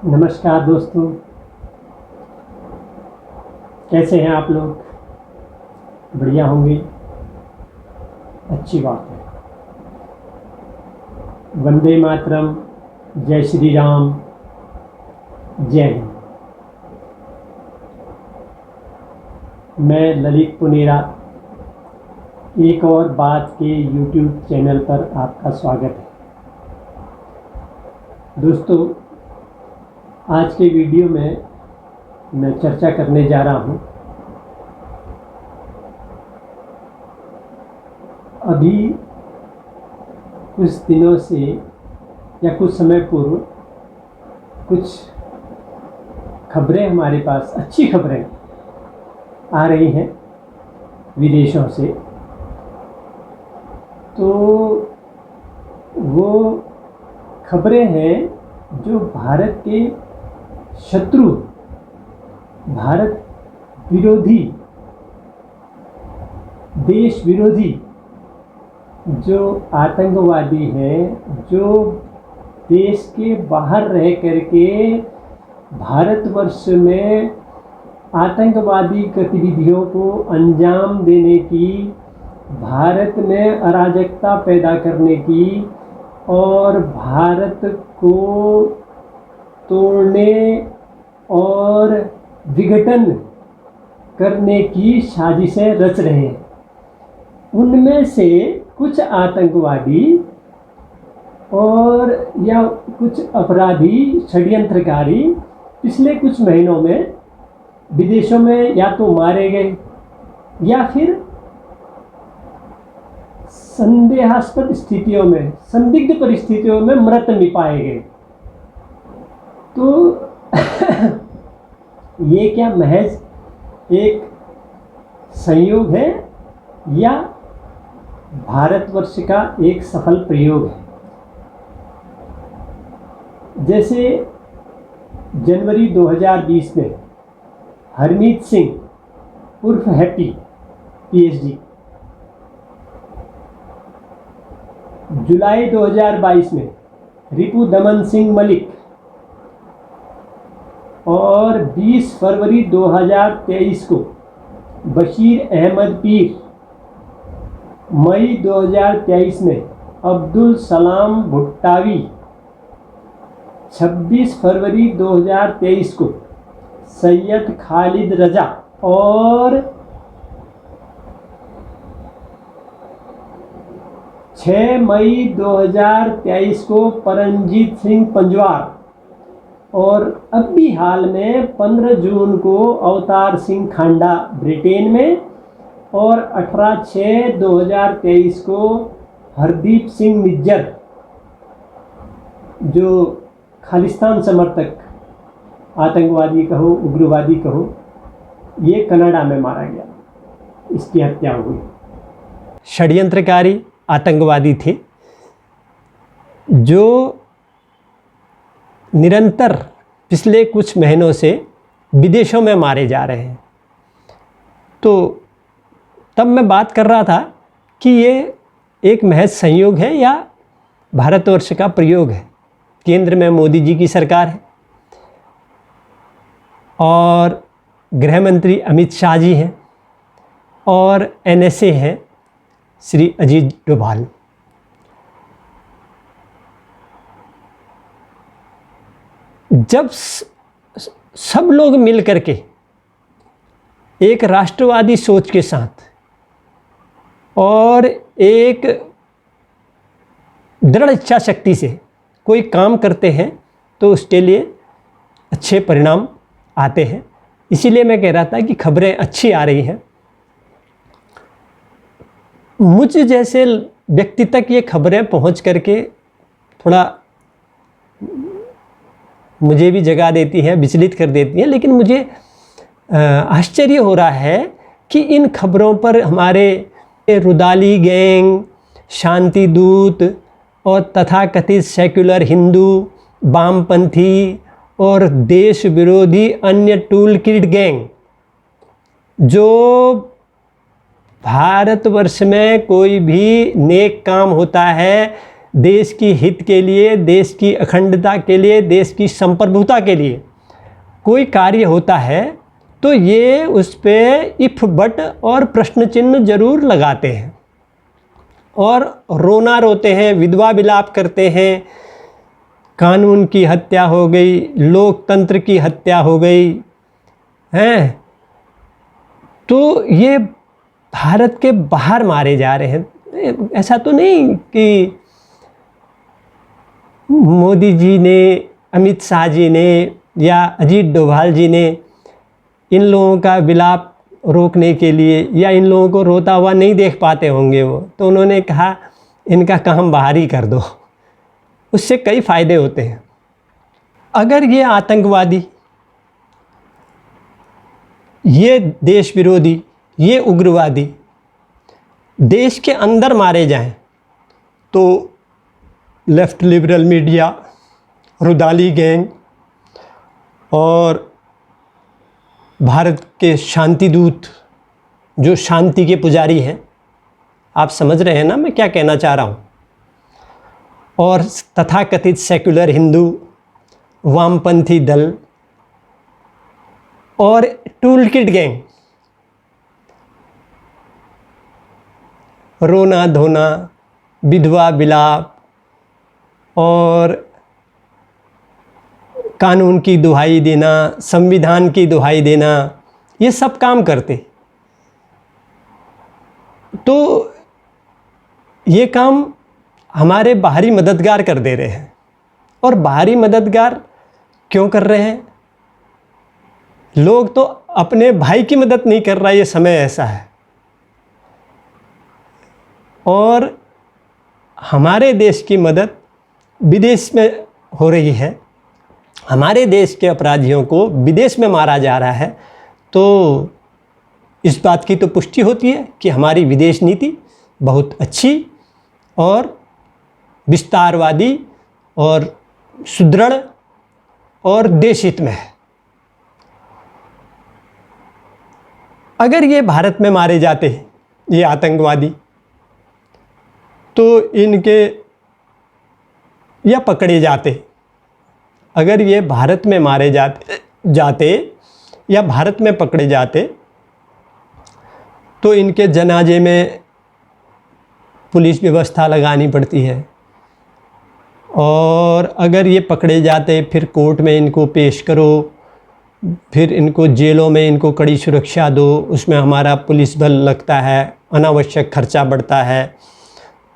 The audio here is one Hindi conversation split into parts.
नमस्कार दोस्तों, कैसे हैं आप लोग? बढ़िया होंगे, अच्छी बात है। वंदे मातरम, जय श्री राम, जय हिंद। मैं ललित पुनेरा एक और बात के YouTube चैनल पर आपका स्वागत है। दोस्तों, आज के वीडियो में मैं चर्चा करने जा रहा हूँ अभी कुछ दिनों से या कुछ समय पूर्व कुछ खबरें हमारे पास, अच्छी खबरें आ रही हैं विदेशों से। तो वो खबरें हैं जो भारत के शत्रु, भारत विरोधी, देश विरोधी जो आतंकवादी हैं, जो देश के बाहर रह करके भारतवर्ष में आतंकवादी गतिविधियों को अंजाम देने की, भारत में अराजकता पैदा करने की और भारत को तोड़ने और विघटन करने की साजिशें रच रहे हैं। उनमें से कुछ आतंकवादी और या कुछ अपराधी, षड्यंत्रकारी पिछले कुछ महीनों में विदेशों में या तो मारे गए या फिर संदेहास्पद स्थितियों में, संदिग्ध परिस्थितियों में मृत पाए गए। तो ये क्या महज एक संयोग है या भारतवर्ष का एक सफल प्रयोग है? जैसे जनवरी 2020 में हरमीत सिंह उर्फ हैप्पी PhD, जुलाई 2022 में रिपु दमन सिंह मलिक और 20 फरवरी 2023 को बशीर अहमद पीर, मई 2023 में अब्दुल सलाम भुट्टावी, 26 फरवरी 2023 को सैयद खालिद रजा और 6 मई 2023 को परमजीत सिंह पंजवार और अब भी हाल में 15 जून को अवतार सिंह खांडा ब्रिटेन में और 18/6/2023 को हरदीप सिंह निज्जर, जो खालिस्तान समर्थक, आतंकवादी कहो, उग्रवादी कहो, ये कनाडा में मारा गया, इसकी हत्या हुई। षड्यंत्रकारी आतंकवादी थे जो निरंतर पिछले कुछ महीनों से विदेशों में मारे जा रहे हैं। तो तब मैं बात कर रहा था कि ये एक महज संयोग है या भारतवर्ष का प्रयोग है। केंद्र में मोदी जी की सरकार है और गृह मंत्री अमित शाह जी हैं और NSA हैं श्री अजीत डोभाल। जब सब लोग मिल करके एक राष्ट्रवादी सोच के साथ और एक दृढ़ इच्छा शक्ति से कोई काम करते हैं तो उसके लिए अच्छे परिणाम आते हैं। इसीलिए मैं कह रहा था कि खबरें अच्छी आ रही हैं। मुझ जैसे व्यक्ति तक ये खबरें पहुंच करके थोड़ा मुझे भी जगा देती हैं, विचलित कर देती हैं, लेकिन मुझे आश्चर्य हो रहा है कि इन खबरों पर हमारे रुदाली गैंग, शांति दूत और तथाकथित सेक्युलर हिंदू, वामपंथी और देश विरोधी अन्य टूल किट गैंग, जो भारतवर्ष में कोई भी नेक काम होता है देश की हित के लिए, देश की अखंडता के लिए, देश की संप्रभुता के लिए कोई कार्य होता है तो ये उस पर इफ बट और प्रश्न चिन्ह जरूर लगाते हैं और रोना रोते हैं, विधवा विलाप करते हैं। कानून की हत्या हो गई, लोकतंत्र की हत्या हो गई है, तो ये भारत के बाहर मारे जा रहे हैं। ऐसा तो नहीं कि मोदी जी ने, अमित शाह जी ने या अजीत डोभाल जी ने इन लोगों का विलाप रोकने के लिए, या इन लोगों को रोता हुआ नहीं देख पाते होंगे वो, तो उन्होंने कहा इनका काम बाहर ही कर दो, उससे कई फ़ायदे होते हैं। अगर ये आतंकवादी, ये देश विरोधी, ये उग्रवादी देश के अंदर मारे जाएं तो left liberal media, rudali gang और भारत के शांति दूत जो शांति के पुजारी हैं, आप समझ रहे हैं ना मैं क्या कहना चाह रहा हूँ, और तथाकथित सेक्युलर हिंदू, वामपंथी दल और टूल किट गैंग, रोना धोना, विधवा विलाप और कानून की दुहाई देना, संविधान की दुहाई देना, ये सब काम करते। तो ये काम हमारे बाहरी मददगार कर दे रहे हैं। और बाहरी मददगार क्यों कर रहे हैं? लोग तो अपने भाई की मदद नहीं कर रहा, ये समय ऐसा है। और हमारे देश की मदद विदेश में हो रही है, हमारे देश के अपराधियों को विदेश में मारा जा रहा है, तो इस बात की तो पुष्टि होती है कि हमारी विदेश नीति बहुत अच्छी और विस्तारवादी और सुदृढ़ और देशहित में है। अगर ये भारत में मारे जाते ये आतंकवादी, तो इनके या पकड़े जाते, अगर ये भारत में मारे जाते या भारत में पकड़े जाते तो इनके जनाजे में पुलिस व्यवस्था लगानी पड़ती है। और अगर ये पकड़े जाते फिर कोर्ट में इनको पेश करो, फिर इनको जेलों में इनको कड़ी सुरक्षा दो, उसमें हमारा पुलिस बल लगता है, अनावश्यक खर्चा बढ़ता है।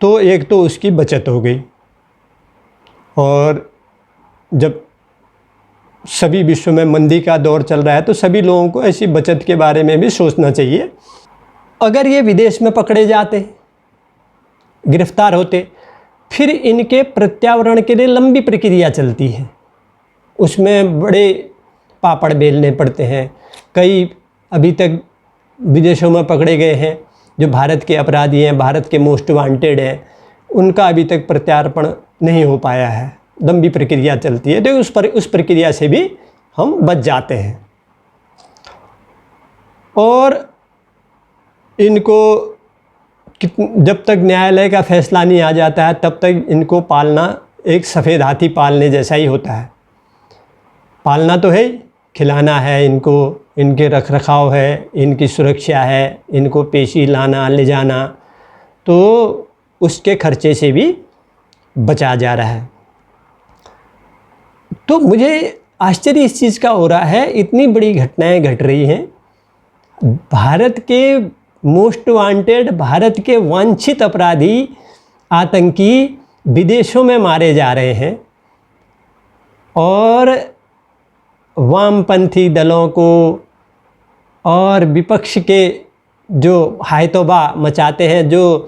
तो एक तो उसकी बचत हो गई। और जब सभी विश्व में मंदी का दौर चल रहा है तो सभी लोगों को ऐसी बचत के बारे में भी सोचना चाहिए। अगर ये विदेश में पकड़े जाते, गिरफ्तार होते, फिर इनके प्रत्यावरण के लिए लंबी प्रक्रिया चलती है, उसमें बड़े पापड़ बेलने पड़ते हैं। कई अभी तक विदेशों में पकड़े गए हैं जो भारत के अपराधी हैं, भारत के मोस्ट वांटेड हैं, उनका अभी तक प्रत्यार्पण नहीं हो पाया है, लंबी प्रक्रिया चलती है। तो उस प्रक्रिया से भी हम बच जाते हैं। और इनको जब तक न्यायालय का फैसला नहीं आ जाता है तब तक इनको पालना एक सफ़ेद हाथी पालने जैसा ही होता है। पालना तो है, खिलाना है इनको, इनके रख रखाव है, इनकी सुरक्षा है, इनको पेशी लाना ले जाना, तो उसके खर्चे से भी बचा जा रहा है। तो मुझे आश्चर्य इस चीज़ का हो रहा है, इतनी बड़ी घटनाएं घट रही हैं, भारत के मोस्ट वांटेड, भारत के वांछित अपराधी, आतंकी विदेशों में मारे जा रहे हैं, और वामपंथी दलों को और विपक्ष के जो हायतोबा मचाते हैं, जो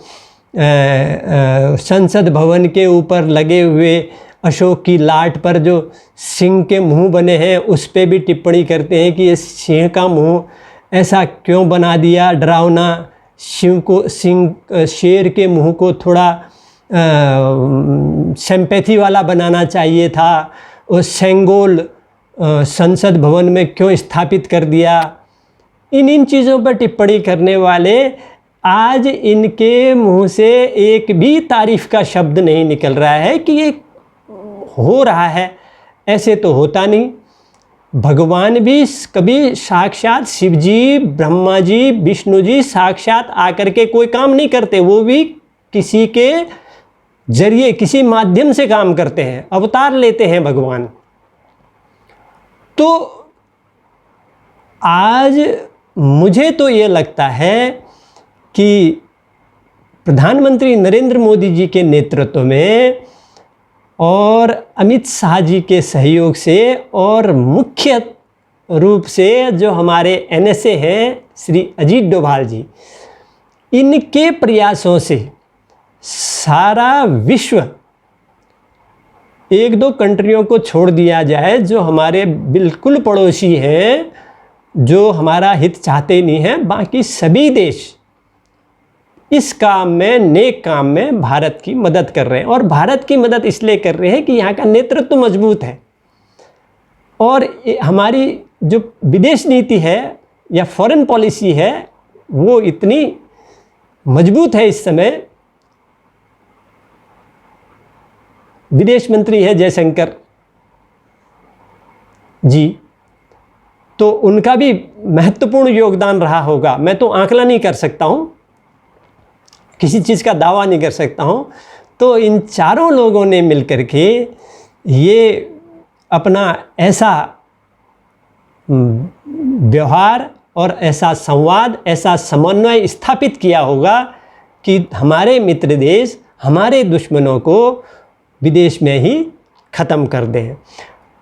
संसद भवन के ऊपर लगे हुए अशोक की लाट पर जो सिंह के मुंह बने हैं उस पे भी टिप्पणी करते हैं कि ये सिंह का मुंह ऐसा क्यों बना दिया, डरावना, शेर के मुंह को थोड़ा सिंपैथी वाला बनाना चाहिए था, और सेंगोल संसद भवन में क्यों स्थापित कर दिया। इन चीज़ों पर टिप्पणी करने वाले आज इनके मुंह से एक भी तारीफ का शब्द नहीं निकल रहा है कि ये हो रहा है। ऐसे तो होता नहीं। भगवान भी कभी साक्षात शिव जी, ब्रह्मा जी, विष्णु जी साक्षात आकर के कोई काम नहीं करते, वो भी किसी के जरिए, किसी माध्यम से काम करते हैं, अवतार लेते हैं भगवान। तो आज मुझे तो ये लगता है कि प्रधानमंत्री नरेंद्र मोदी जी के नेतृत्व में और अमित शाह जी के सहयोग से और मुख्य रूप से जो हमारे NSA हैं श्री अजीत डोभाल जी, इनके प्रयासों से सारा विश्व, एक दो कंट्रियों को छोड़ दिया जाए जो हमारे बिल्कुल पड़ोसी हैं, जो हमारा हित चाहते नहीं हैं, बाकी सभी देश इस काम में, नेक काम में भारत की मदद कर रहे हैं। और भारत की मदद इसलिए कर रहे हैं कि यहाँ का नेतृत्व मजबूत है और हमारी जो विदेश नीति है या फॉरेन पॉलिसी है वो इतनी मजबूत है। इस समय विदेश मंत्री है जयशंकर जी, तो उनका भी महत्वपूर्ण योगदान रहा होगा। मैं तो आंकलन नहीं कर सकता हूँ, किसी चीज़ का दावा नहीं कर सकता हूँ। तो इन चारों लोगों ने मिलकर के ये अपना ऐसा व्यवहार और ऐसा संवाद, ऐसा समन्वय स्थापित किया होगा कि हमारे मित्र देश हमारे दुश्मनों को विदेश में ही ख़त्म कर दें।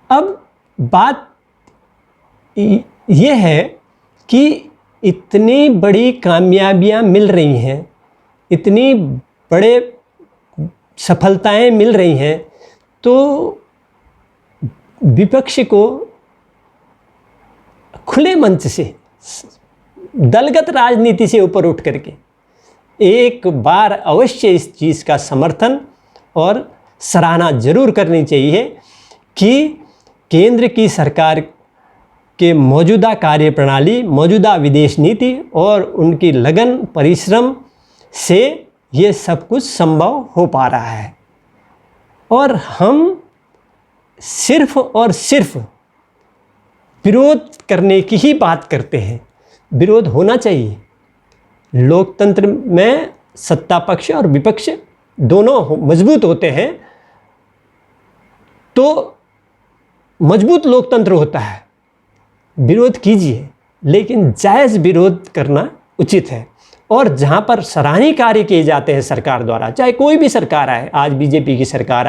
अब बात ये है कि इतनी बड़ी कामयाबियां मिल रही हैं, इतनी बड़े सफलताएं मिल रही हैं, तो विपक्ष को खुले मंच से, दलगत राजनीति से ऊपर उठ करके एक बार अवश्य इस चीज़ का समर्थन और सराहना जरूर करनी चाहिए कि केंद्र की सरकार के मौजूदा कार्यप्रणाली, मौजूदा विदेश नीति और उनकी लगन परिश्रम से ये सब कुछ संभव हो पा रहा है। और हम सिर्फ और सिर्फ विरोध करने की ही बात करते हैं। विरोध होना चाहिए। लोकतंत्र में सत्ता पक्ष और विपक्ष दोनों मजबूत होते हैं तो मजबूत लोकतंत्र होता है। विरोध कीजिए, लेकिन जायज़ विरोध करना उचित है। और जहाँ पर सराहनीय कार्य किए जाते हैं सरकार द्वारा, चाहे कोई भी सरकार आए, आज बीजेपी की सरकार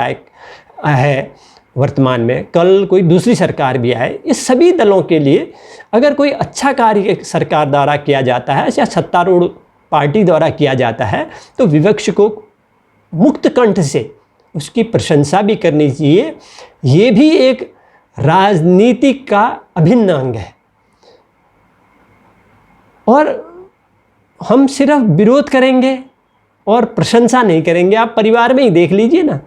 है वर्तमान में, कल कोई दूसरी सरकार भी आए, इस सभी दलों के लिए अगर कोई अच्छा कार्य सरकार द्वारा किया जाता है या सत्तारूढ़ पार्टी द्वारा किया जाता है तो विपक्ष को मुक्त कंठ से उसकी प्रशंसा भी करनी चाहिए। ये भी एक राजनीति का अभिन्न अंग है। और हम सिर्फ विरोध करेंगे और प्रशंसा नहीं करेंगे। आप परिवार में ही देख लीजिए ना,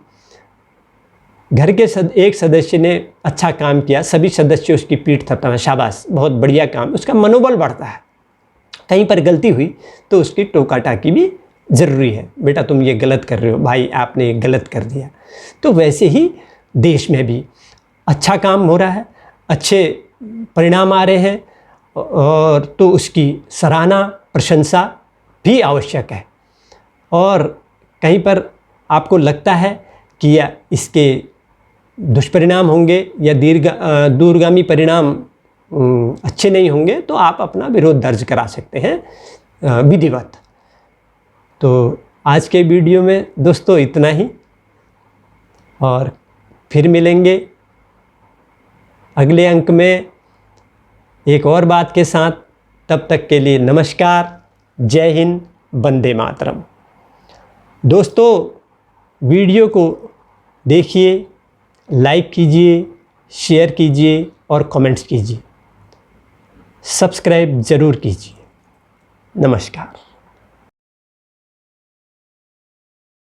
घर के एक सदस्य ने अच्छा काम किया, सभी सदस्य उसकी पीठ थपथपाएं, शाबाश, बहुत बढ़िया काम, उसका मनोबल बढ़ता है। कहीं पर गलती हुई तो उसकी टोका टाकी भी ज़रूरी है, बेटा तुम ये गलत कर रहे हो, भाई आपने ये गलत कर दिया। तो वैसे ही देश में भी अच्छा काम हो रहा है, अच्छे परिणाम आ रहे हैं, और तो उसकी सराहना, प्रशंसा भी आवश्यक है। और कहीं पर आपको लगता है कि या इसके दुष्परिणाम होंगे या दूरगामी परिणाम अच्छे नहीं होंगे तो आप अपना विरोध दर्ज करा सकते हैं विधिवत। तो आज के वीडियो में दोस्तों इतना ही, और फिर मिलेंगे अगले अंक में एक और बात के साथ। तब तक के लिए नमस्कार, जय हिंद, वंदे मातरम। दोस्तों वीडियो को देखिए, लाइक कीजिए, शेयर कीजिए और कमेंट्स कीजिए, सब्सक्राइब ज़रूर कीजिए। नमस्कार।